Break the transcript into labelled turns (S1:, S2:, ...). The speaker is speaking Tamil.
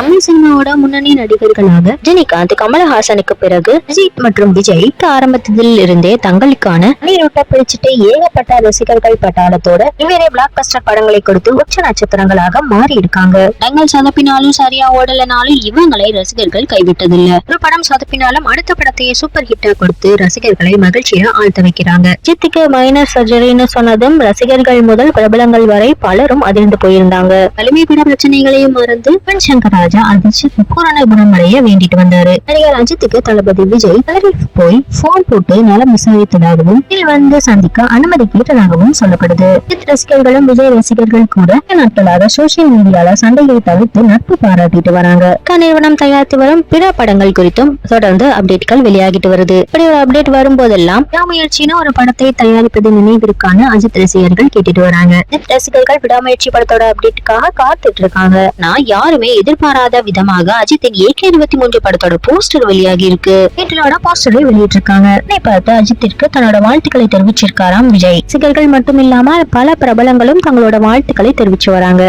S1: தமிழ் சினிமாவோட முன்னணி நடிகர்களாக ரஜினிகாந்த், கமலஹாசனுக்கு பிறகு அஜித் மற்றும் விஜய் ஆரம்பத்தில் இருந்தே தங்களுக்கான நீரோட்ட பிடிச்சிட்டு ஏகப்பட்ட ரசிகர்கள் பட்டாளத்தோட இவரே பிளாக் பஸ்டர் படங்களை கொடுத்து உச்ச நட்சத்திரங்களாக மாறி இருக்காங்க. படங்கள் சொதப்பினாலும் சரியா ஓடலனாலும் இவங்களை ரசிகர்கள் கைவிட்டதில்ல. ஒரு படம் சொதப்பினாலும் அடுத்த படத்தையே சூப்பர் ஹிட்டா கொடுத்து ரசிகர்களை மகிழ்ச்சியா ஆழ்த்த வைக்கிறாங்க. அஜித்துக்கு மைனர் சர்ஜரின்னு சொன்னதும் ரசிகர்கள் முதல் பிரபலங்கள் வரை பலரும் அதிர்ந்து போயிருந்தாங்க. வலிமை பட பிரச்சனைகளையும் மறந்து சங்கர் ராஜா அஜித் பூரண குணமடைய வேண்டிட்டு வந்தாரு. நடிகர் அஜித்துக்கு தளபதி விஜய் போய் போன் போட்டு நலம் விசாரித்ததாகவும் வந்து சந்திக்க அனுமதி கேட்டதாகவும் சொல்லப்படுது. அஜித் ரசிகர்களும் விஜய் ரசிகர்கள் கூட நாட்களாக சோசியல் மீடியால சண்டையை தவிர்த்து நட்பு பாராட்டிட்டு வராங்க. நிறுவனம் தயாரித்து வரும் பிற படங்கள் குறித்தும் தொடர்ந்து அப்டேட்கள் வெளியாகிட்டு வருது. இப்படி ஒரு அப்டேட் வரும்போதெல்லாம் விடாமுயற்சின்னு ஒரு படத்தை தயாரிப்பது நினைவிற்கான அஜித் ரசிகர்கள் கேட்டுட்டு வராங்க. அஜித் ரசிகர்கள் விடாமுயற்சி படத்தோட அப்டேட்டுக்காக காத்துட்டு இருக்காங்க. நான் யாருமே எதிர்பாராத விதமாக அஜித்தின் AK-23 படத்தோட போஸ்டர் வெளியாகி இருக்கு. போஸ்டரை வெளியிட்டிருக்காங்க. இதை பார்த்து அஜித்திற்கு தன்னோட வாழ்த்துக்களை தெரிவிச்சிருக்காராம் விஜய். ரசிகர்கள் மட்டும் இல்லாம பல பிரபலங்களும் தங்களோட வாழ்த்துக்களை தெரிவிச்சு வராங்க.